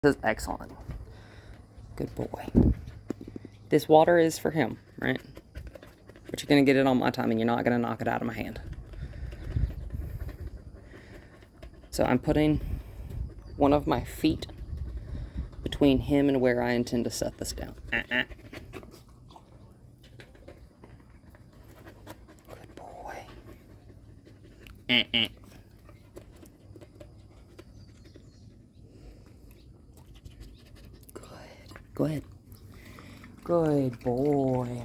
This is excellent. Good boy. This water is for him, right? But you're going to get it on my time and you're not going to knock it out of my hand. So I'm putting one of my feet between him and where I intend to set this down. Good boy. Good. Go ahead. Good boy.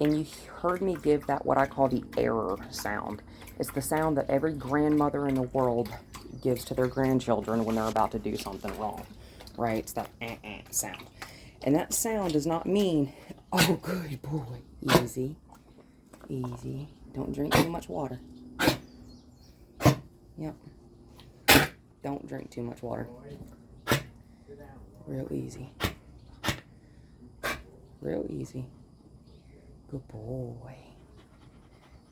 And you heard me give that what I call the error sound. It's the sound that every grandmother in the world gives to their grandchildren when they're about to do something wrong, right? It's that sound. And that sound does not mean, oh, good boy. Easy. Easy. Don't drink too much water. Yep. Don't drink too much water. Real easy. Real easy. Good boy.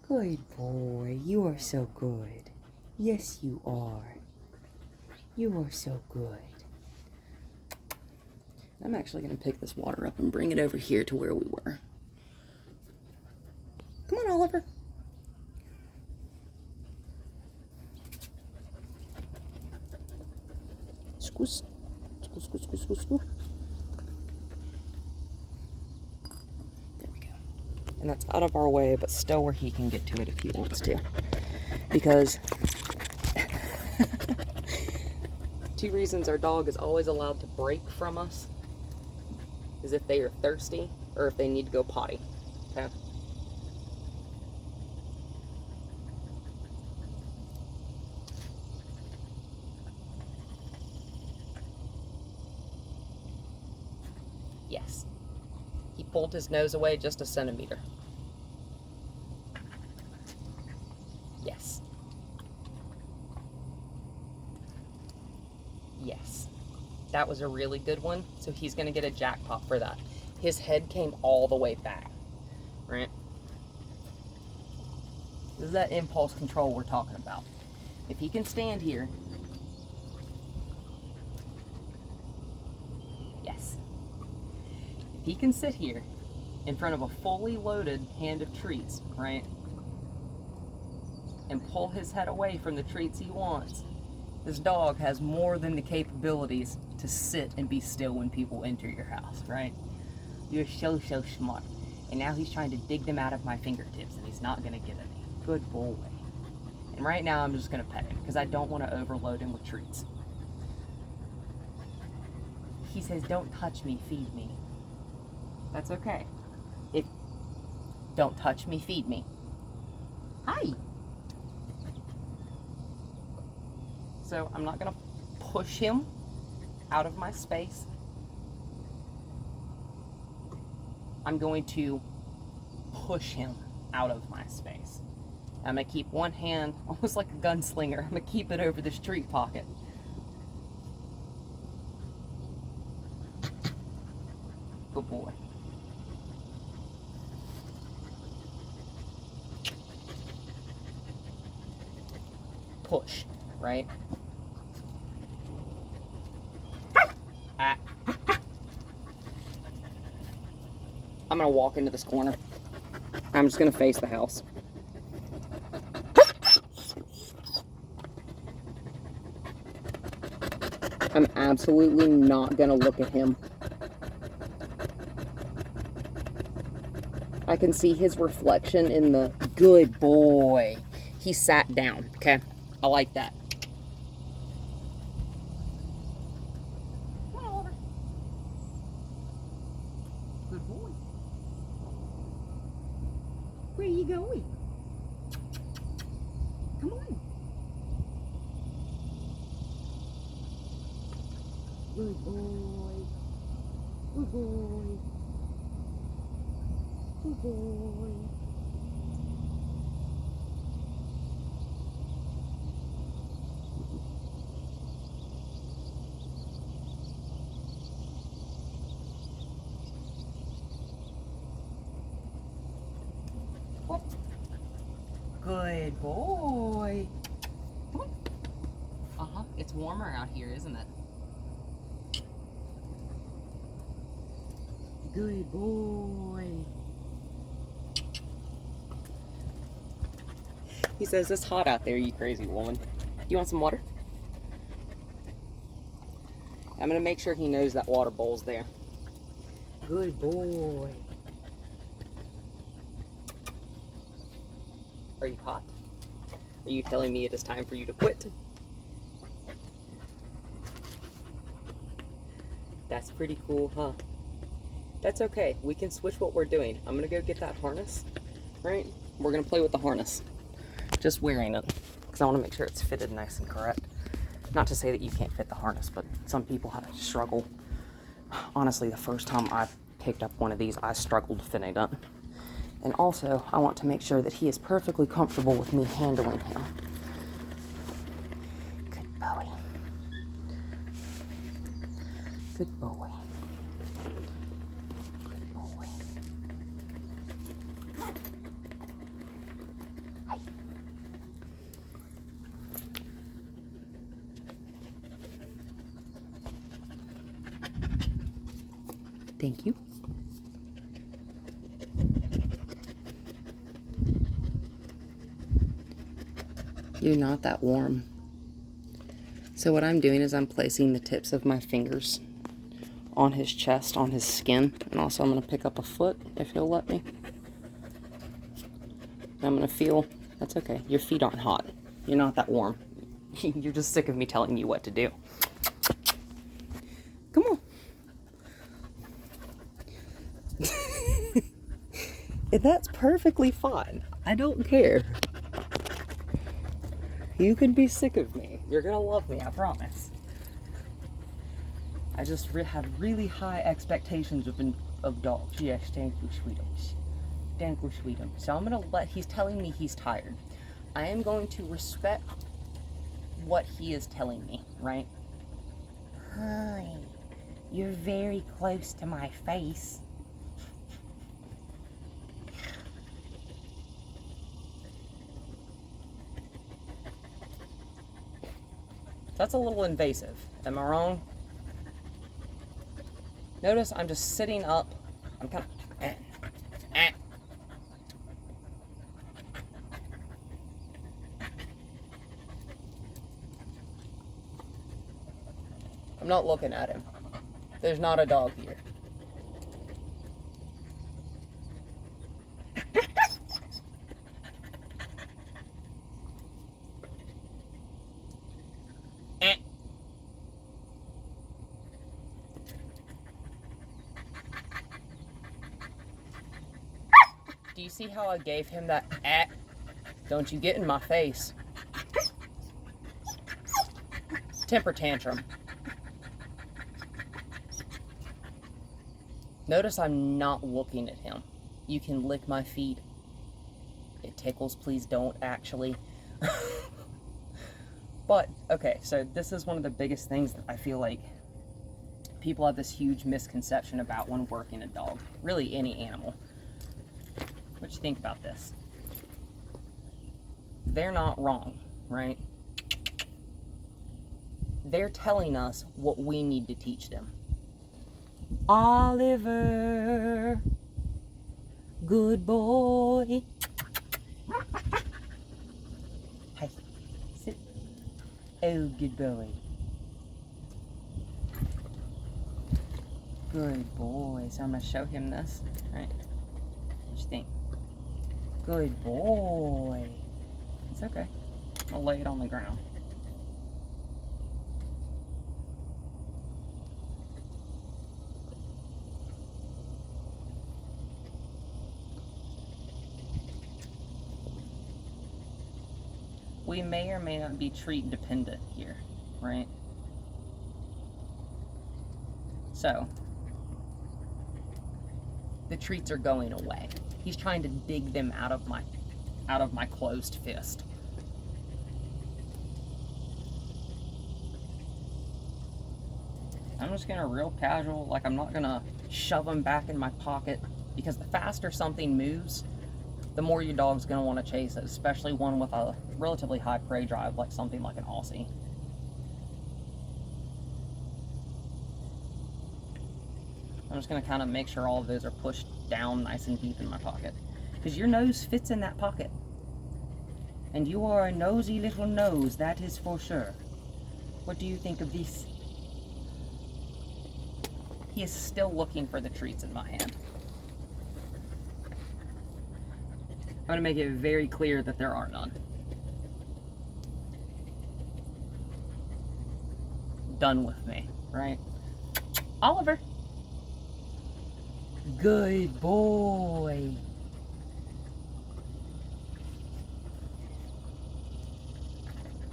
Good boy. You are so good. Yes, you are. You are so good. I'm actually going to pick this water up and bring it over here to where we were. Come on, Oliver. Squish. Squish, squish, squish, squish, squish. There we go. And that's out of our way, but still where he can get to it if he wants to. Because two reasons our dog is always allowed to break from us is if they are thirsty or if they need to go potty. Okay? Yes. He pulled his nose away just a centimeter. Yes. Yes. That was a really good one, so he's going to get a jackpot for that. His head came all the way back, right? This is that impulse control we're talking about. If he can stand here, yes. If he can sit here in front of a fully loaded hand of treats, right, and pull his head away from the treats he wants, this dog has more than the capabilities to sit and be still when people enter your house, right? You're so smart. And now he's trying to dig them out of my fingertips, and he's not going to get any. Good boy. And right now I'm just going to pet him, because I don't want to overload him with treats. He says, don't touch me, feed me. That's okay. Don't touch me, feed me. Hi. So I'm not going to push him out of my space. I'm going to push him out of my space. I'm going to keep one hand, almost like a gunslinger, I'm going to keep it over this treat pocket. Good boy. Push, right? Ah. I'm going to walk into this corner. I'm just going to face the house. I'm absolutely not going to look at him. I can see his reflection in the... Good boy. He sat down, okay? I like that. Come on, Oliver. Good boy. Where are you going? Come on. Good boy. Good boy. Good boy. Good boy. Come on. Uh-huh. It's warmer out here, isn't it? Good boy. He says, it's hot out there, you crazy woman. You want some water? I'm going to make sure he knows that water bowl's there. Good boy. Are you hot? Are you telling me it is time for you to quit? That's pretty cool, huh? That's okay. We can switch what we're doing. I'm going to go get that harness, right? We're going to play with the harness. Just wearing it, because I want to make sure it's fitted nice and correct. Not to say that you can't fit the harness, but some people have to struggle. Honestly, the first time I picked up one of these, I struggled fitting it. And also, I want to make sure that he is perfectly comfortable with me handling him. Good boy. Good boy. Good boy. Hi. Thank you. You're not that warm. So what I'm doing is I'm placing the tips of my fingers on his chest, on his skin, and also I'm going to pick up a foot if he'll let me. I'm going to feel, that's okay, your feet aren't hot. You're not that warm. You're just sick of me telling you what to do. Come on. That's perfectly fine. I don't care. You can be sick of me. You're gonna love me, I promise. I just have really high expectations of dogs. Yes, thank you, sweetums. Thank you, sweetums. So I'm gonna he's telling me he's tired. I am going to respect what he is telling me, right? Hi, you're very close to my face. That's a little invasive. Am I wrong? Notice I'm just sitting up. I'm kind of... I'm not looking at him. There's not a dog here. Do you see how I gave him that Don't you get in my face. Temper tantrum. Notice I'm not looking at him. You can lick my feet. It tickles, please don't actually. But, okay, so this is one of the biggest things that I feel like people have this huge misconception about when working a dog. Really, any animal. What do you think about this? They're not wrong, right? They're telling us what we need to teach them. Oliver, good boy. Hi, sit. Oh, good boy. Good boy. So I'm going to show him this. All right. What do you think? Good boy. It's okay. I'll lay it on the ground. We may or may not be treat dependent here, right? So, the treats are going away. He's trying to dig them out of my closed fist. I'm just gonna real casual, like I'm not gonna shove them back in my pocket, because the faster something moves, the more your dog's gonna want to chase it, especially one with a relatively high prey drive, like something like an Aussie. I'm just going to kind of make sure all of those are pushed down nice and deep in my pocket. Because your nose fits in that pocket. And you are a nosy little nose, that is for sure. What do you think of this? He is still looking for the treats in my hand. I'm going to make it very clear that there are none. Done with me, right? Oliver. Good boy.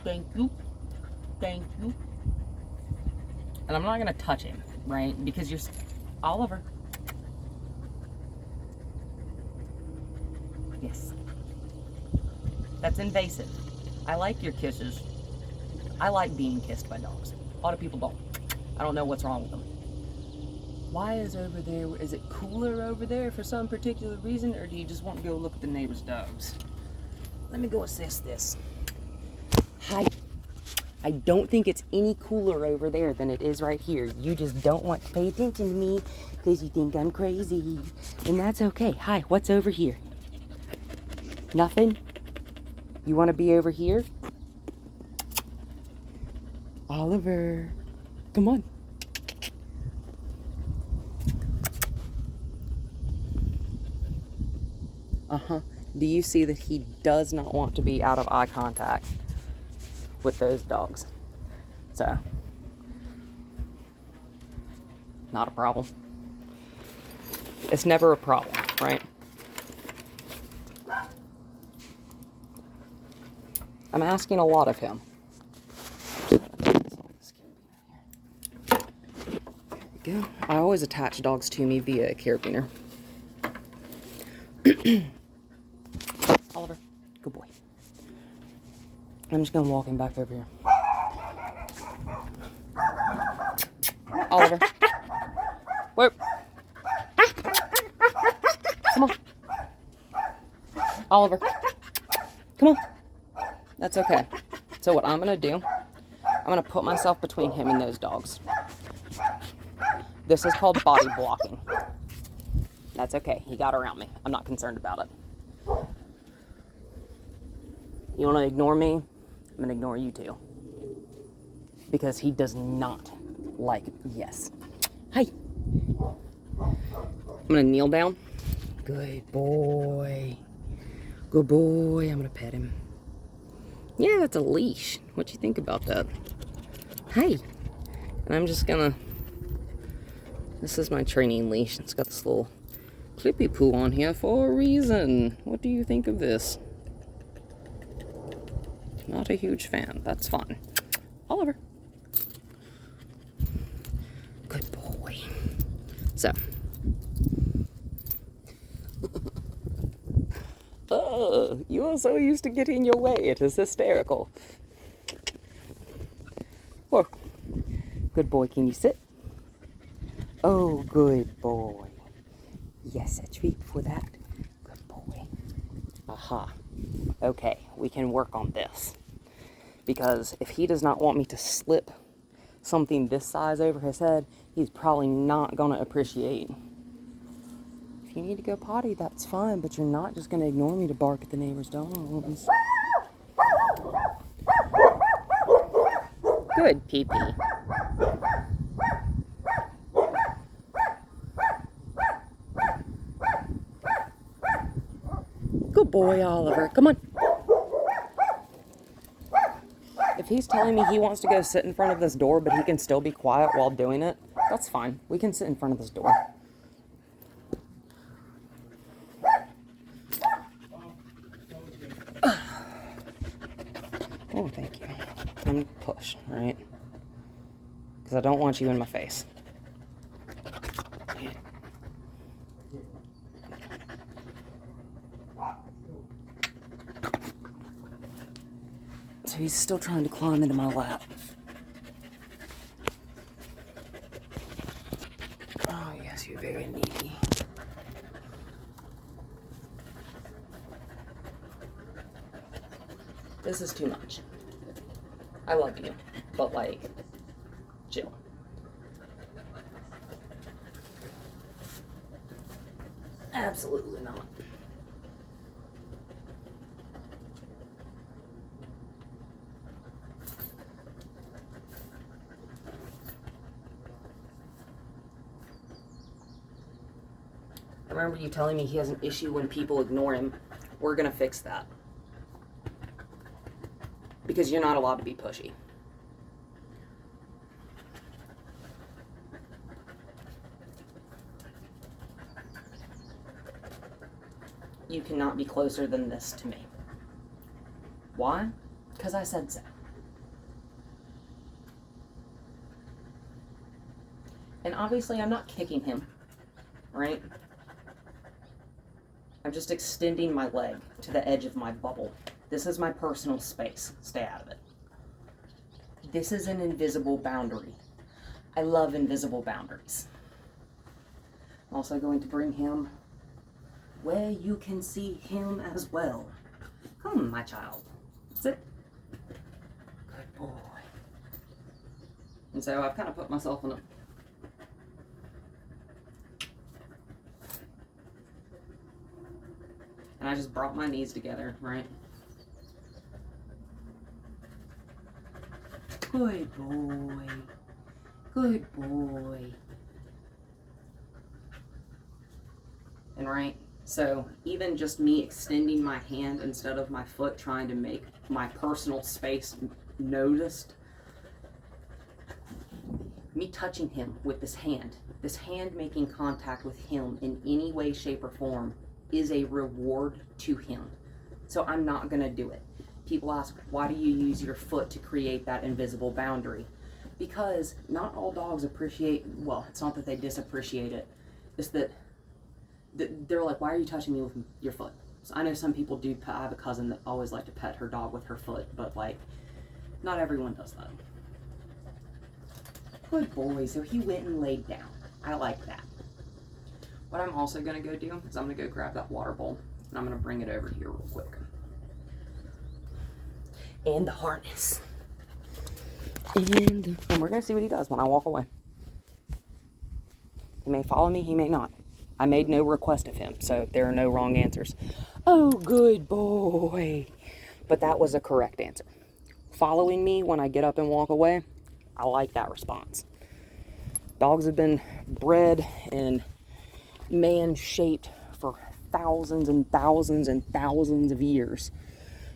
Thank you. Thank you. And I'm not going to touch him, right? Because you're... Oliver. Yes. That's invasive. I like your kisses. I like being kissed by dogs. A lot of people don't. I don't know what's wrong with them. Why is over there, is it cooler over there for some particular reason, or do you just want to go look at the neighbor's dogs? Let me go assess this. Hi. I don't think it's any cooler over there than it is right here. You just don't want to pay attention to me because you think I'm crazy. And that's okay. Hi, what's over here? Nothing? You want to be over here? Oliver, come on. Uh-huh. Do you see that he does not want to be out of eye contact with those dogs? So, not a problem. It's never a problem, right? I'm asking a lot of him. There we go. I always attach dogs to me via a carabiner. Oliver, good boy. I'm just gonna walk him back over here. Oliver. Whoop. Come on. Oliver. Come on. That's okay. So what I'm gonna do, I'm gonna put myself between him and those dogs. This is called body blocking. That's okay. He got around me. I'm not concerned about it. You want to ignore me? I'm going to ignore you too. Because he does not like it. Yes. Hi. I'm going to kneel down. Good boy. Good boy. I'm going to pet him. Yeah, that's a leash. What you think about that? Hi. And I'm just going to... This is my training leash. It's got this little clippy poo on here for a reason. What do you think of this? Not a huge fan. That's fine. Oliver. Good boy. So. Oh, you are so used to getting your way. It is hysterical. Whoa. Good boy. Can you sit? Oh, good boy. Yes, a treat for that. Good boy. Aha. Okay, we can work on this. Because if he does not want me to slip something this size over his head, he's probably not going to appreciate. If you need to go potty, that's fine, but you're not just going to ignore me to bark at the neighbor's dogs. Good, pee-pee. Good boy, Oliver. Come on. If he's telling me he wants to go sit in front of this door, but he can still be quiet while doing it, that's fine. We can sit in front of this door. Oh, thank you. I'm push, right? Because I don't want you in my face. So he's still trying to climb into my lap. Oh, yes, you're very needy. This is too much. I love you, but like, chill. Absolutely not. I remember you telling me he has an issue when people ignore him. We're gonna fix that. Because you're not allowed to be pushy. You cannot be closer than this to me. Why? Because I said so. And obviously I'm not kicking him, right? I'm just extending my leg to the edge of my bubble. This is my personal space. Stay out of it. This is an invisible boundary. I love invisible boundaries. I'm also going to bring him where you can see him as well. Come, my child. Sit. Good boy. And so I've kind of put myself in a and I just brought my knees together, right? Good boy. Good boy. And right, so even just me extending my hand instead of my foot, trying to make my personal space noticed, me touching him with this hand making contact with him in any way, shape, or form is a reward to him. So I'm not gonna do it. People ask, why do you use your foot to create that invisible boundary? Because not all dogs appreciate, well, it's not that they disappreciate it, it's that they're like, why are you touching me with your foot? So I know some people do. I have a cousin that always liked to pet her dog with her foot, but like, not everyone does that. Good boy. So he went and laid down. I like that. What I'm also gonna go do is I'm gonna go grab that water bowl and I'm gonna bring it over here real quick. And the harness. And we're gonna see what he does when I walk away. He may follow me, he may not. I made no request of him, so there are no wrong answers. Oh, good boy. But that was a correct answer. Following me when I get up and walk away, I like that response. Dogs have been bred and man-shaped for thousands and thousands and thousands of years.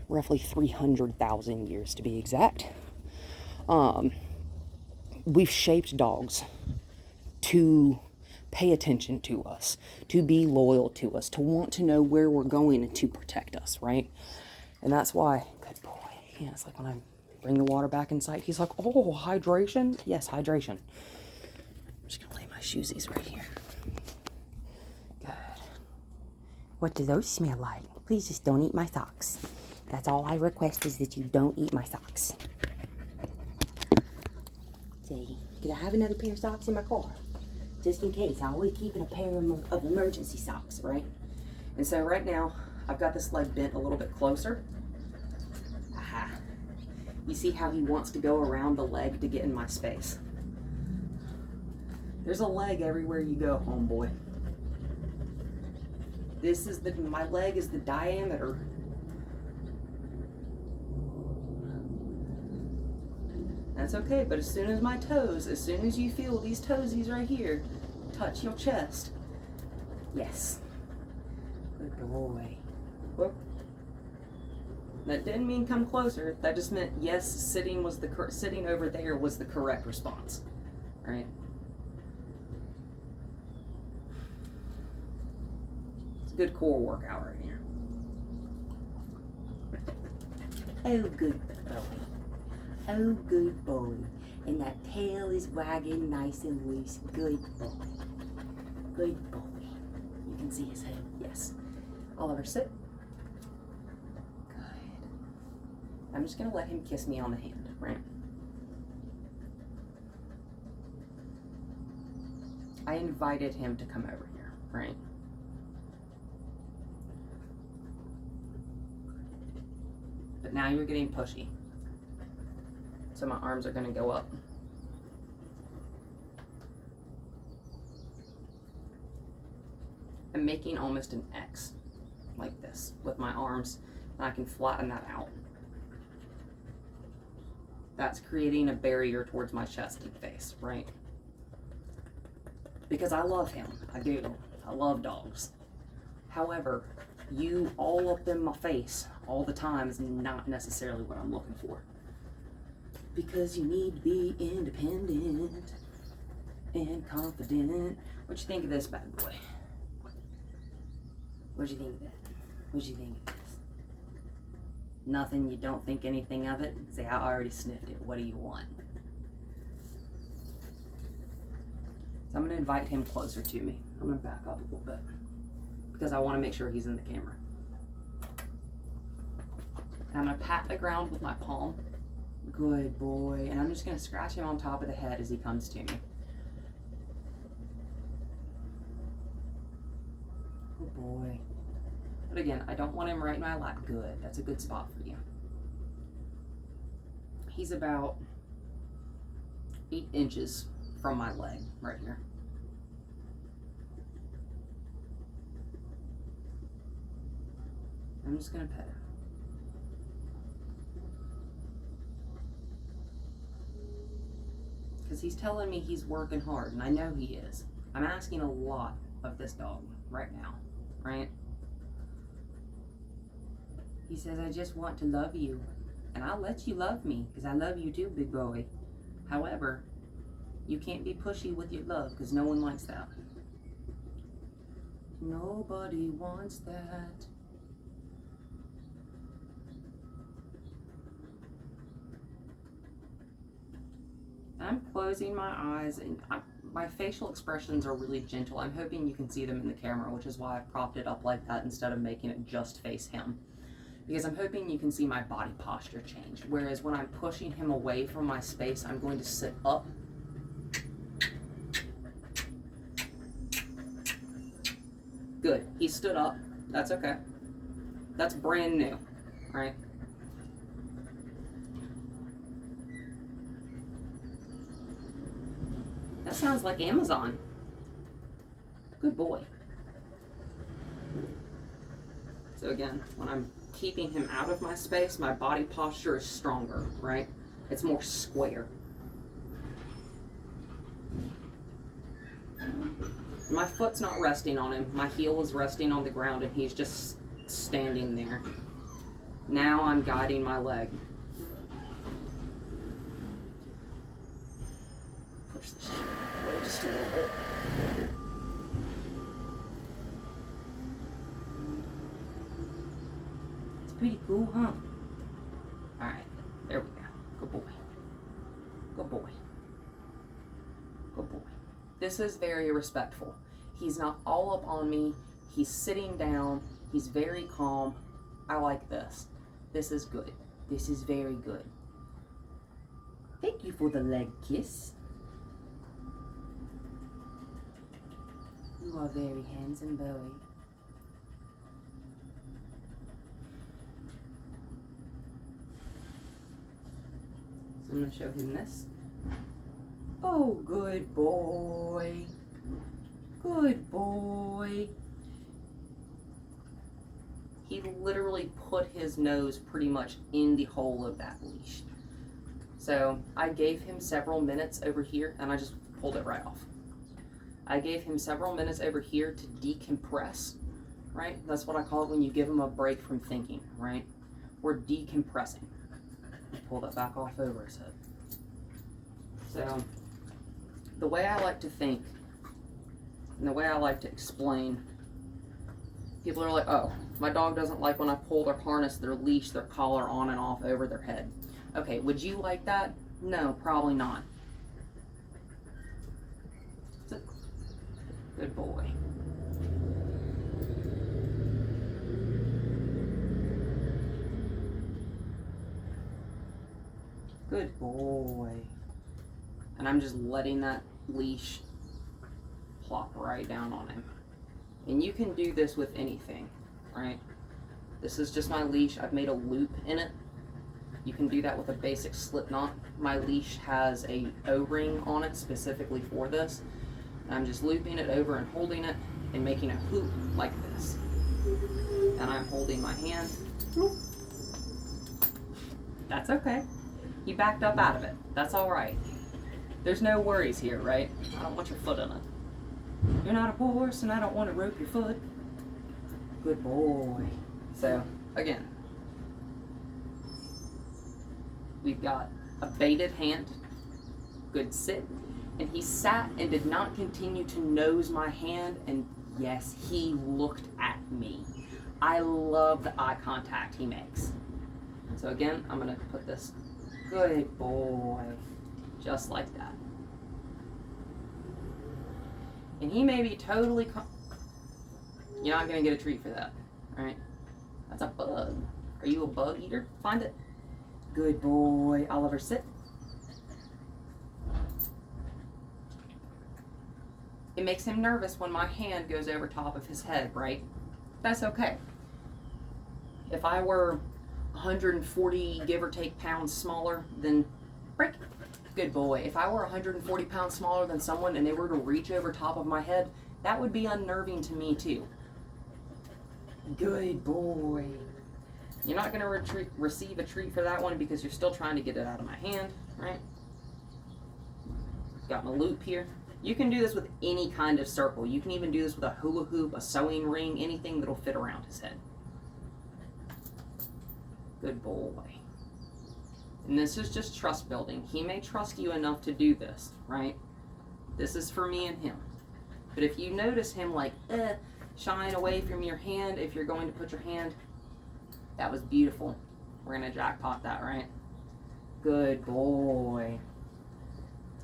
Roughly 300,000 years to be exact. We've shaped dogs to pay attention to us, to be loyal to us, to want to know where we're going and to protect us, right? And that's why, good boy, yeah, it's like when I bring the water back in sight, he's like, oh, hydration? Yes, hydration. I'm just gonna lay my shoesies right here. Good. What do those smell like? Please just don't eat my socks. That's all I request, is that you don't eat my socks. See, did I have another pair of socks in my car? Just in case. I always keep a pair of emergency socks, right? And so right now, I've got this leg bent a little bit closer. Aha. You see how he wants to go around the leg to get in my space? There's a leg everywhere you go, homeboy. This is my leg is the diameter . That's okay, but as soon as my toes, as soon as you feel these toesies right here touch your chest, yes. Good boy. Whoop. That didn't mean come closer. That just meant yes, sitting over there was the correct response. Right? It's a good core workout right here. Oh, good boy. Oh, good boy. And that tail is wagging nice and loose. Good boy. Good boy. You can see his head. Yes. Oliver, sit. Good. I'm just going to let him kiss me on the hand, right? I invited him to come over here, right? But now you're getting pushy. So my arms are going to go up. I'm making almost an X like this with my arms, and I can flatten that out. That's creating a barrier towards my chest and face, right? Because I love him, I do. I love dogs. However, you all up in my face all the time is not necessarily what I'm looking for. Because you need to be independent and confident. What you think of this bad boy? What'd you think of that? What'd you think of this? Nothing, you don't think anything of it? Say, I already sniffed it. What do you want? So I'm gonna invite him closer to me. I'm gonna back up a little bit because I wanna make sure he's in the camera. And I'm gonna pat the ground with my palm. Good boy. And I'm just gonna scratch him on top of the head as he comes to me. Good boy. But again, I don't want him right in my lap. Good. That's a good spot for you. He's about 8 inches from my leg right here. I'm just gonna pet him. Because he's telling me he's working hard, and I know he is. I'm asking a lot of this dog right now, right? He says, I just want to love you. And I'll let you love me, because I love you too, big boy. However, you can't be pushy with your love, because no one likes that. Nobody wants that. I'm closing my eyes, and my facial expressions are really gentle. I'm hoping you can see them in the camera, which is why I propped it up like that instead of making it just face him. Because I'm hoping you can see my body posture change. Whereas when I'm pushing him away from my space, I'm going to sit up. Good. He stood up. That's okay. That's brand new, right? That sounds like Amazon. Good boy. So again, when I'm keeping him out of my space, my body posture is stronger, right? It's more square. My foot's not resting on him. My heel is resting on the ground, and he's just standing there. Now I'm guiding my leg. Push this away just a little bit. Pretty cool, huh? Alright, there we go. Good boy. Good boy. Good boy. This is very respectful. He's not all up on me. He's sitting down. He's very calm. I like this. This is good. This is very good. Thank you for the leg kiss. You are very handsome, Bowie. I'm going to show him this. Oh, good boy. Good boy. He literally put his nose pretty much in the hole of that leash. So I gave him several minutes over here, and I just pulled it right off. I gave him several minutes over here to decompress, right? That's what I call it when you give him a break from thinking, right? We're decompressing. Pull that back off over his head. So, the way I like to think, and the way I like to explain, people are like, oh, my dog doesn't like when I pull their harness, their leash, their collar on and off over their head. Okay, would you like that? No, probably not. Good boy. Good boy. And I'm just letting that leash plop right down on him. And you can do this with anything, right? This is just my leash. I've made a loop in it. You can do that with a basic slip knot. My leash has a O-ring on it specifically for this. I'm just looping it over and holding it and making a hoop like this. And I'm holding my hand. That's okay. You backed up out of it. That's all right. There's no worries here, right? I don't want your foot in it. You're not a horse and I don't want to rope your foot. Good boy. So, again, we've got a baited hand, good sit, and he sat and did not continue to nose my hand, and yes, he looked at me. I love the eye contact he makes. So again, I'm going to put this, good boy, just like that. And he may be totally, you're not going to get a treat for that, right? That's a bug. Are you a bug eater? Find it. Good boy. Oliver, sit. It makes him nervous when my hand goes over top of his head, right? That's okay. If I were 140, give or take, pounds smaller, then break. Good boy. If I were 140 pounds smaller than someone and they were to reach over top of my head, that would be unnerving to me too. Good boy. You're not going to receive a treat for that one because you're still trying to get it out of my hand, right? Got my loop here. You can do this with any kind of circle. You can even do this with a hula hoop, a sewing ring, anything that'll fit around his head. Good boy. And this is just trust building. He may trust you enough to do this, right? This is for me and him. But if you notice him like, shying away from your hand, if you're going to put your hand, that was beautiful. We're going to jackpot that, right? Good boy.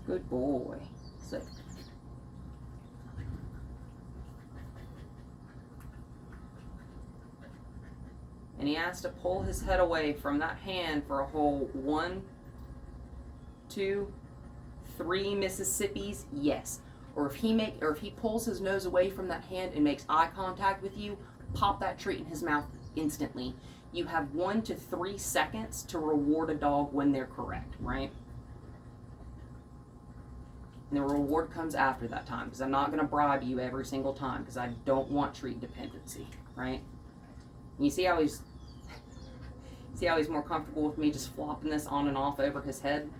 Good boy. Sit. And he has to pull his head away from that hand for a whole 1, 2, 3 Mississippis, yes. Or if he pulls his nose away from that hand and makes eye contact with you, pop that treat in his mouth instantly. You have 1 to 3 seconds to reward a dog when they're correct, right? And the reward comes after that time, because I'm not going to bribe you every single time, because I don't want treat dependency, right? And you see how he's more comfortable with me just flopping this on and off over his head,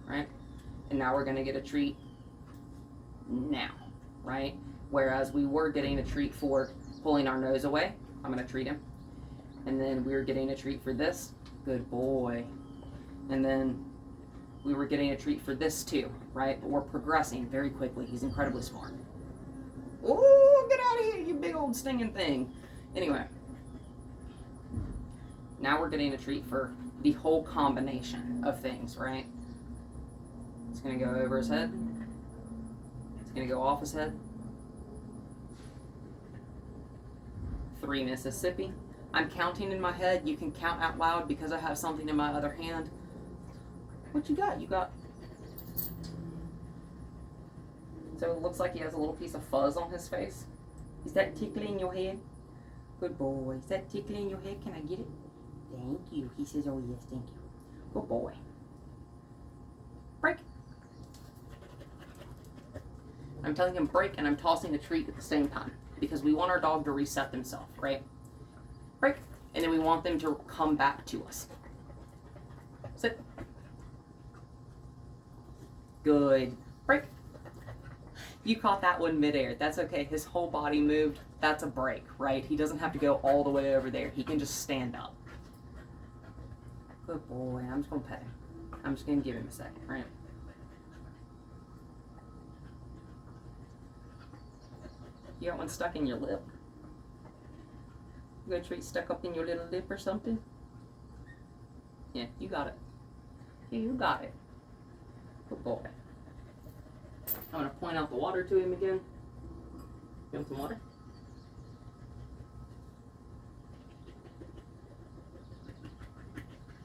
right? And now we're going to get a treat now, right? Whereas we were getting a treat for pulling our nose away. I'm going to treat him. And then we were getting a treat for this. Good boy. And then we were getting a treat for this too, right? But we're progressing very quickly. He's incredibly smart. Oh, get out of here, you big old stinging thing. Anyway. Now we're getting a treat for the whole combination of things, right? It's going to go over his head. It's going to go off his head. 3 Mississippi. I'm counting in my head. You can count out loud because I have something in my other hand. What you got? You got... So it looks like he has a little piece of fuzz on his face. Is that tickling your head? Good boy. Is that tickling your head? Can I get it? Thank you. He says, oh yes, thank you. Good boy. Break. I'm telling him break and I'm tossing the treat at the same time because we want our dog to reset themselves, right? Break. And then we want them to come back to us. Sit. Good. Break. You caught that one midair. That's okay. His whole body moved. That's a break, right? He doesn't have to go all the way over there. He can just stand up. Good boy. I'm just going to pet him. I'm just going to give him a second, right? You got one stuck in your lip? You got a treat stuck up in your little lip or something? Yeah, you got it. Yeah, you got it. Good boy. I'm going to point out the water to him again. Give him some water.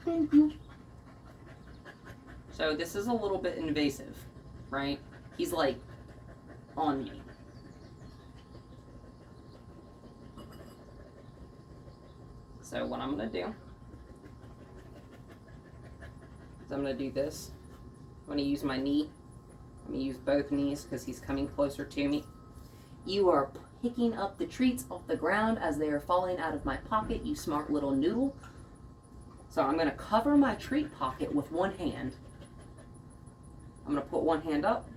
Thank you. So this is a little bit invasive, right? He's like on me. So what I'm going to do is I'm going to do this. I'm going to use my knee. Let me use both knees because he's coming closer to me. You are picking up the treats off the ground as they are falling out of my pocket, you smart little noodle. So I'm going to cover my treat pocket with one hand. I'm going to put one hand up.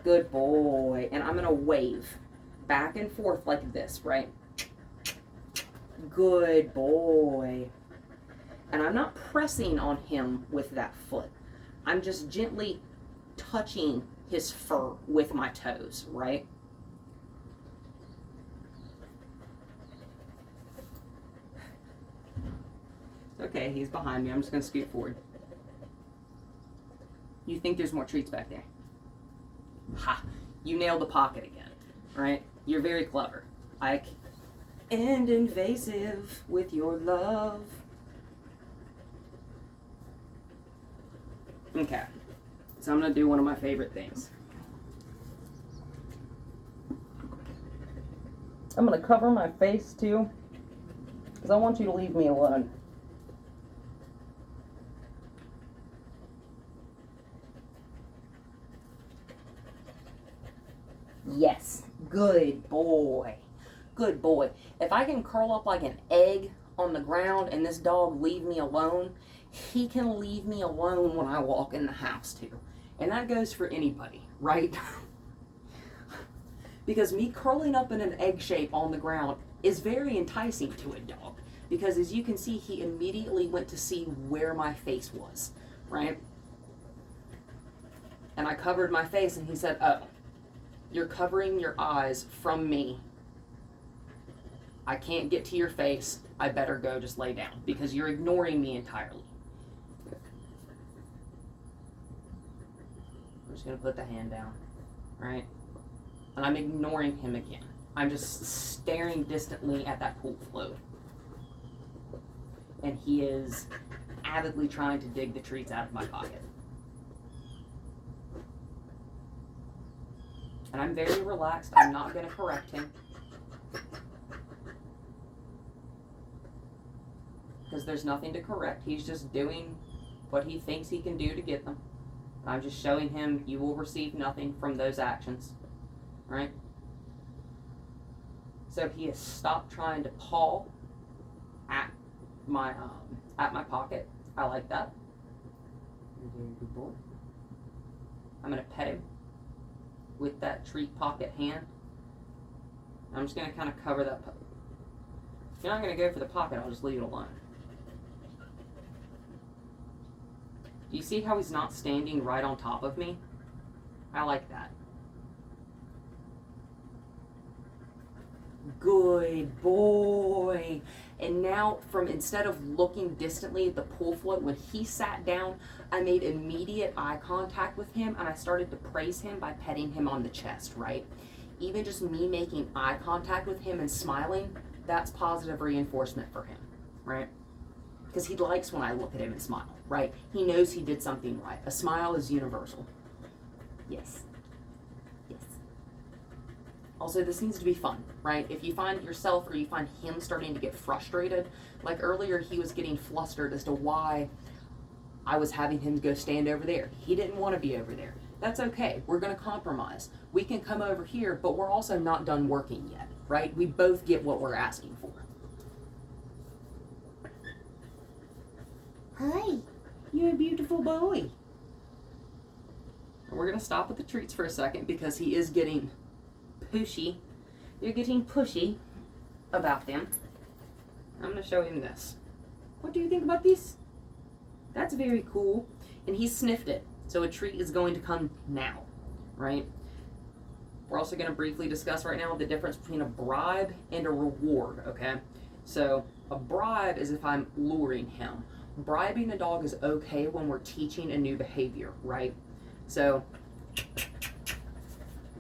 Good boy. And I'm going to wave back and forth like this, right? Good boy. And I'm not pressing on him with that foot. I'm just gently touching his fur with my toes, right? Okay, he's behind me. I'm just going to scoot forward. You think there's more treats back there? Ha! You nailed the pocket again, right? You're very clever. And invasive with your love. Okay, so I'm going to do one of my favorite things. I'm going to cover my face too, because I want you to leave me alone. Yes, good boy. Good boy. If I can curl up like an egg on the ground and this dog leave me alone, he can leave me alone when I walk in the house too. And that goes for anybody, right? Because me curling up in an egg shape on the ground is very enticing to a dog. Because as you can see, he immediately went to see where my face was, right? And I covered my face and he said, oh, you're covering your eyes from me. I can't get to your face. I better go just lay down because you're ignoring me entirely. I'm just going to put the hand down, right? And I'm ignoring him again. I'm just staring distantly at that pool float. And he is avidly trying to dig the treats out of my pocket. And I'm very relaxed. I'm not going to correct him. Because there's nothing to correct. He's just doing what he thinks he can do to get them. I'm just showing him you will receive nothing from those actions. Right? So he has stopped trying to paw at my pocket. I like that. You're a very good boy. I'm going to pet him with that treat pocket hand. I'm just going to kind of cover that. If you're not going to go for the pocket, I'll just leave it alone. Do you see how he's not standing right on top of me? I like that. Good boy. And now, instead of looking distantly at the pool float, when he sat down, I made immediate eye contact with him and I started to praise him by petting him on the chest, right? Even just me making eye contact with him and smiling, that's positive reinforcement for him, right? Because he likes when I look at him and smile, right? He knows he did something right. A smile is universal. Yes. Yes. Also, this needs to be fun, right? If you find yourself or you find him starting to get frustrated, like earlier he was getting flustered as to why I was having him go stand over there. He didn't want to be over there. That's okay. We're going to compromise. We can come over here, but we're also not done working yet, right? We both get what we're asking for. Hi, you're a beautiful boy. And we're going to stop with the treats for a second because he is getting pushy. You're getting pushy about them. I'm going to show him this. What do you think about this? That's very cool. And he sniffed it. So a treat is going to come now, right? We're also going to briefly discuss right now the difference between a bribe and a reward, okay? So a bribe is if I'm luring him. Bribing a dog is okay when we're teaching a new behavior, right? So,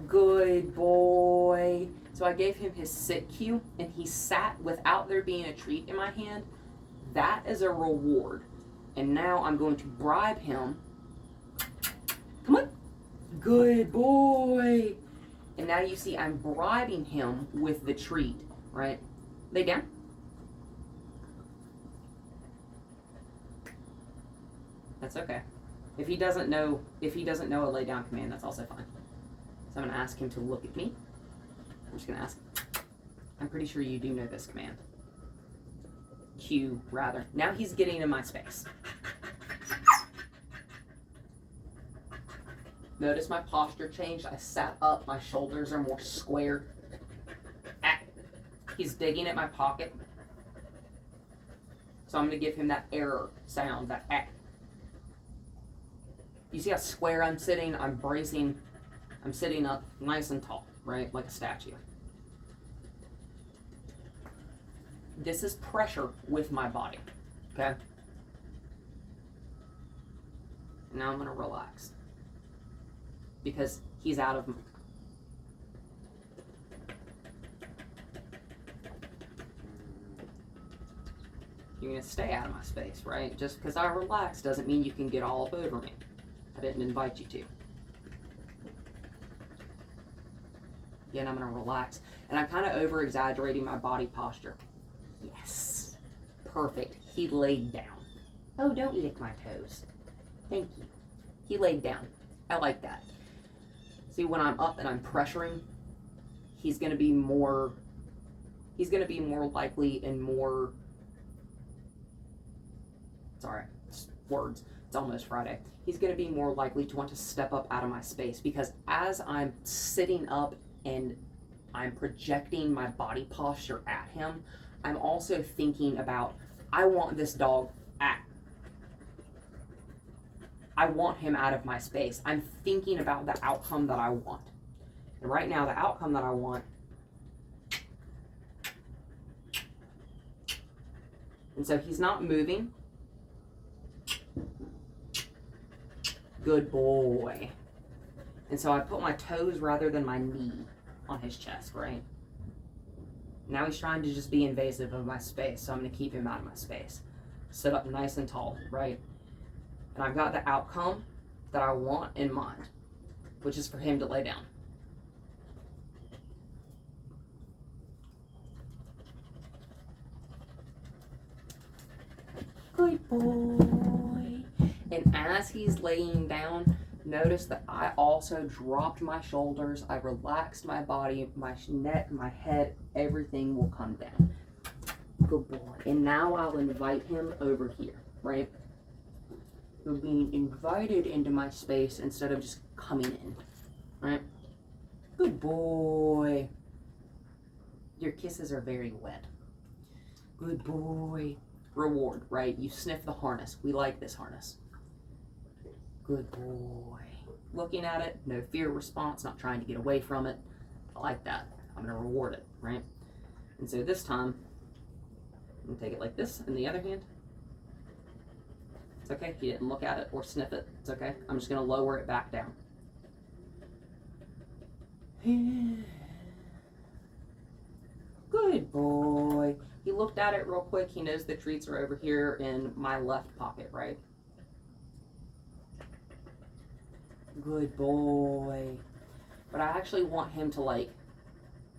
good boy. So I gave him his sit cue, and he sat without there being a treat in my hand. That is a reward. And now I'm going to bribe him. Come on. Good boy. And now you see I'm bribing him with the treat, right? Lay down. That's okay. If he doesn't know a lay down command, that's also fine. So I'm gonna ask him to look at me. I'm just gonna ask, I'm pretty sure you do know this command. Q, rather. Now he's getting in my space. Notice my posture changed. I sat up, my shoulders are more square. He's digging at my pocket. So I'm gonna give him that error sound, that ah. You see how square I'm sitting? I'm bracing, I'm sitting up nice and tall, right? Like a statue. This is pressure with my body, okay? Now I'm gonna relax because he's out of. You're gonna stay out of my space, right? Just because I relax doesn't mean you can get all up over me. I didn't invite you to. Again, I'm gonna relax, and I'm kind of over-exaggerating my body posture. Yes. Perfect. He laid down. Oh, don't lick my toes. Thank you. He laid down. I like that. See, when I'm up and I'm pressuring, he's going to be more likely and more, sorry, words. It's almost Friday. He's going to be more likely to want to step up out of my space because as I'm sitting up and I'm projecting my body posture at him, I'm also thinking about, I want this dog at. I want him out of my space. I'm thinking about the outcome that I want. And right now, the outcome that I want, and so he's not moving. Good boy. And so I put my toes rather than my knee on his chest, right? Now he's trying to just be invasive of my space, so I'm going to keep him out of my space. Sit up nice and tall, right? And I've got the outcome that I want in mind, which is for him to lay down. Good boy. And as he's laying down, notice that I also dropped my shoulders. I relaxed my body, my neck, my head, everything will come down. Good boy. And now I'll invite him over here, right? You're being invited into my space instead of just coming in, right? Good boy. Your kisses are very wet. Good boy. Reward, right? You sniff the harness. We like this harness. Good boy. Looking at it, no fear response, not trying to get away from it. I like that. I'm going to reward it, right? And so this time, I'm going to take it like this in the other hand. It's okay. He didn't look at it or sniff it. It's okay. I'm just going to lower it back down. Good boy. He looked at it real quick. He knows the treats are over here in my left pocket, right? Good boy. But I actually want him to, like,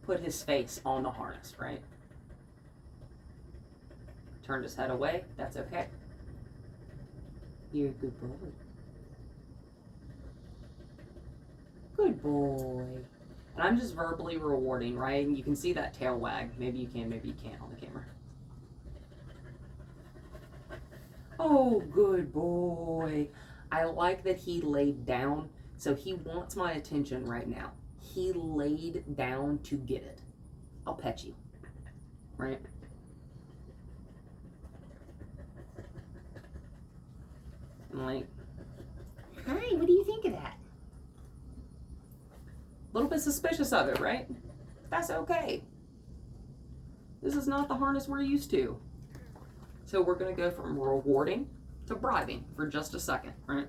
put his face on the harness, right? Turned his head away. That's okay. You're a good boy. Good boy. And I'm just verbally rewarding, right? And you can see that tail wag. Maybe you can, maybe you can't on the camera. Oh, good boy. I like that he laid down, so he wants my attention right now. He laid down to get it. I'll pet you, right? I'm like, hi, what do you think of that? A little bit suspicious of it, right? That's okay. This is not the harness we're used to. So we're going to go from rewarding to bribing for just a second, right?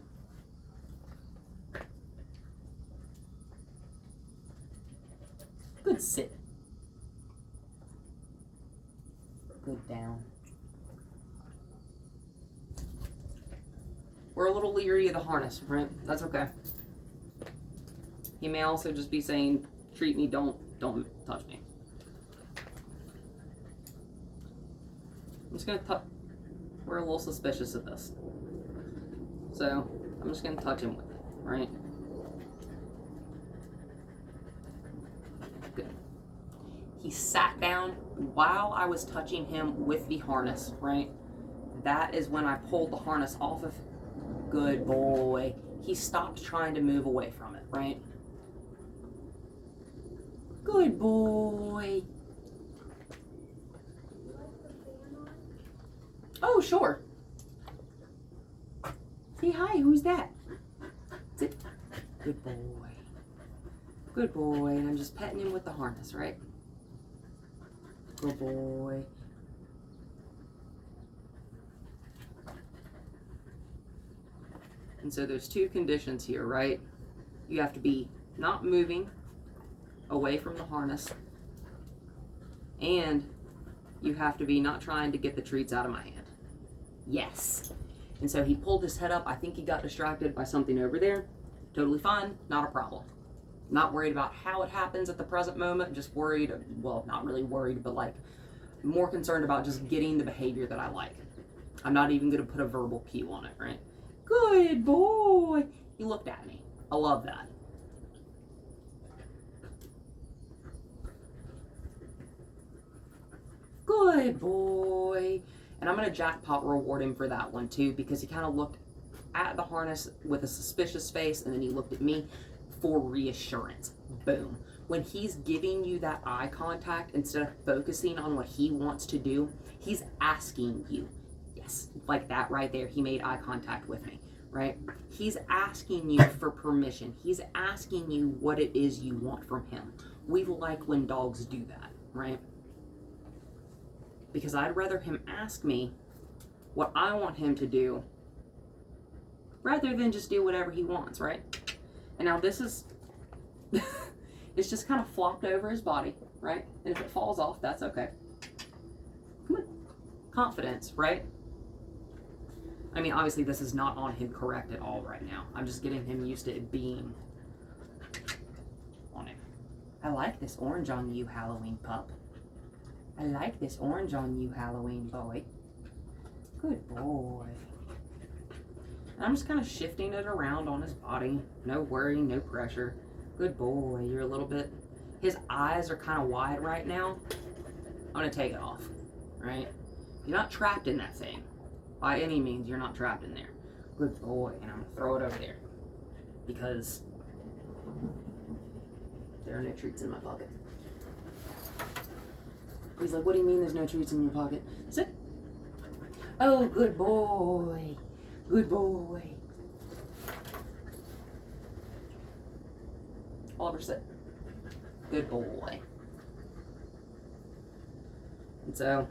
Good sit. Good down. We're a little leery of the harness, right? That's okay. He may also just be saying, treat me, don't touch me. I'm just gonna we're a little suspicious of this. So, I'm just going to touch him with it, right? Good. He sat down while I was touching him with the harness, right? That is when I pulled the harness off of. Good boy. He stopped trying to move away from it, right? Good boy. Oh, sure. Say hi, who's that? Sit. Good boy. Good boy. And I'm just petting him with the harness, right? Good boy. And so there's two conditions here, right? You have to be not moving away from the harness, and you have to be not trying to get the treats out of my hand. Yes. And so he pulled his head up. I think he got distracted by something over there. Totally fine, not a problem. Not worried about how it happens at the present moment, just worried, well, not really worried, but like more concerned about just getting the behavior that I like. I'm not even going to put a verbal cue on it, right? Good boy. He looked at me. I love that. Good boy. And I'm going to jackpot reward him for that one too, because he kind of looked at the harness with a suspicious face, and then he looked at me for reassurance. Boom. When he's giving you that eye contact, instead of focusing on what he wants to do, he's asking you. Yes, like that right there. He made eye contact with me, right? He's asking you for permission. He's asking you what it is you want from him. We like when dogs do that, right? Because I'd rather him ask me what I want him to do rather than just do whatever he wants, right? And now this is, it's just kind of flopped over his body, right? And if it falls off, that's okay. Come on. Confidence, right? I mean, obviously this is not on him correct at all right now. I'm just getting him used to it being on him. I like this orange on you, Halloween pup. I like this orange on you, Halloween boy. Good boy. And I'm just kind of shifting it around on his body. No worry, no pressure. Good boy. You're a little bit... His eyes are kind of wide right now. I'm going to take it off, right? You're not trapped in that thing. By any means, you're not trapped in there. Good boy. And I'm going to throw it over there. Because there are no treats in my pocket. He's like, what do you mean there's no treats in your pocket? Sit. Oh, good boy. Good boy. Oliver, sit. Good boy. And so,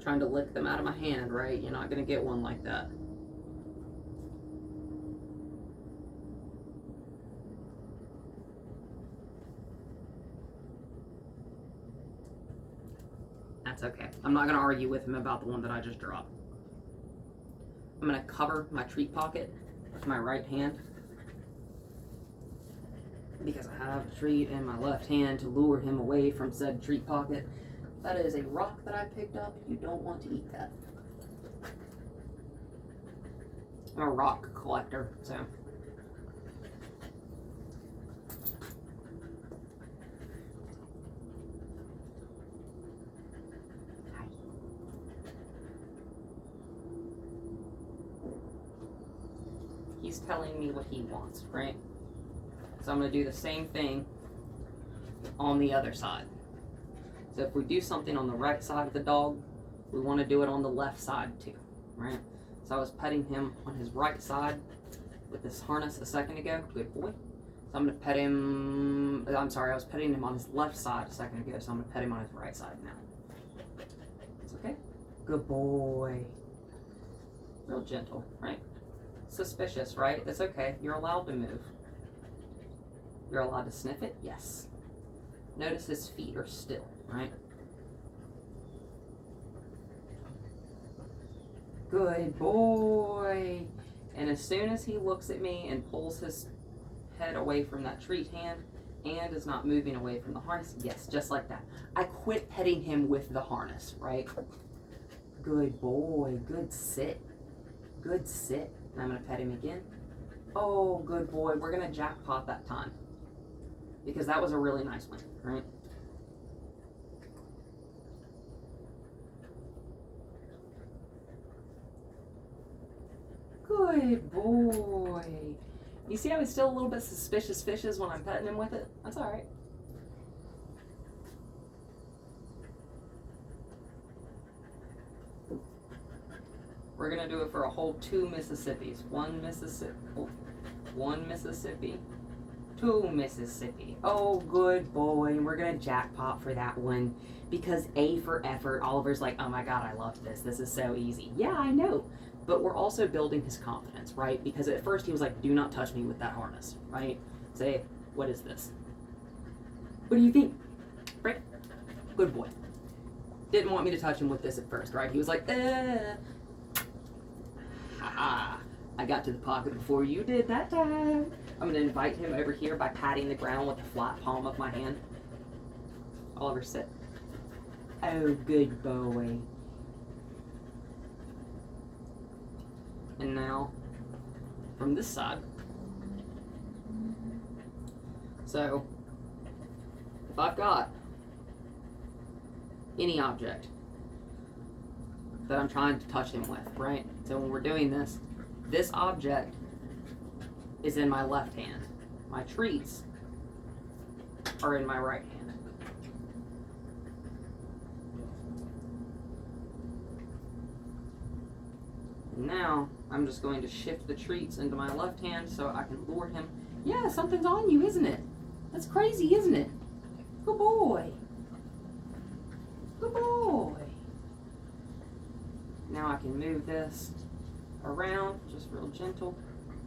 trying to lick them out of my hand, right? You're not going to get one like that. That's okay. I'm not going to argue with him about the one that I just dropped. I'm going to cover my treat pocket with my right hand because I have a treat in my left hand to lure him away from said treat pocket. That is a rock that I picked up. You don't want to eat that. I'm a rock collector, so... He's telling me what he wants, right? So I'm going to do the same thing on the other side. So if we do something on the right side of the dog, we want to do it on the left side too, right? So I was petting him on his right side with this harness a second ago. Good boy. So I'm going to pet him, I was petting him on his left side a second ago, so I'm going to pet him on his right side now. It's okay. Good boy. Real gentle, right? Suspicious, right? It's okay. You're allowed to move. You're allowed to sniff it? Yes. Notice his feet are still, right? Good boy. And as soon as he looks at me and pulls his head away from that treat hand, and is not moving away from the harness. Yes, just like that. I quit petting him with the harness, right? Good boy, good sit. Good sit. And I'm gonna pet him again. Oh, good boy. We're gonna jackpot that time, because that was a really nice one, right? Good boy. You see how he's still a little bit suspicious fishes when I'm petting him with it? That's all right. We're gonna do it for a whole 2 Mississippis. One Mississippi, two Mississippi. Oh, good boy. We're gonna jackpot for that one, because A for effort. Oliver's like, oh my God, I love this. This is so easy. Yeah, I know. But we're also building his confidence, right? Because at first he was like, do not touch me with that harness, right? Say, what is this? What do you think? Right? Good boy. Didn't want me to touch him with this at first, right? He was like, haha. I got to the pocket before you did that time. I'm gonna invite him over here by patting the ground with the flat palm of my hand. Oliver, sit. Oh, good boy. And now, from this side. So, if I've got any object that I'm trying to touch him with, right? So when we're doing this, this object is in my left hand. My treats are in my right hand. Now, I'm just going to shift the treats into my left hand so I can lure him. Yeah, something's on you, isn't it? That's crazy, isn't it? Good boy. Good boy. Now I can move this around, just real gentle.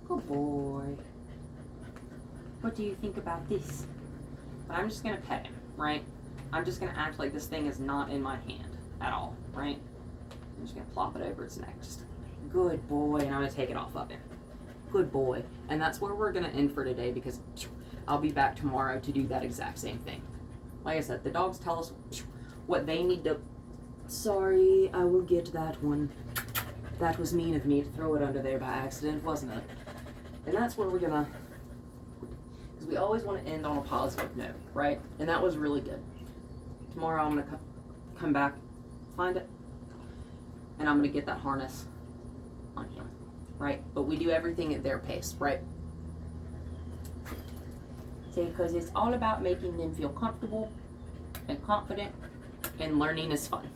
Good boy. What do you think about this? But I'm just gonna pet him, right? I'm just gonna act like this thing is not in my hand at all, right? I'm just gonna plop it over its neck. Just good boy, and I'm gonna take it off of him. Good boy. And that's where we're gonna end for today, because I'll be back tomorrow to do that exact same thing. Like I said, the dogs tell us what they need to. Sorry, I will get that one. That was mean of me to throw it under there by accident, wasn't it? And that's where we're gonna, because we always want to end on a positive note, right? And that was really good. Tomorrow I'm gonna come back, find it, and I'm gonna get that harness on him, right? But we do everything at their pace, right? See, because it's all about making them feel comfortable and confident, and learning is fun.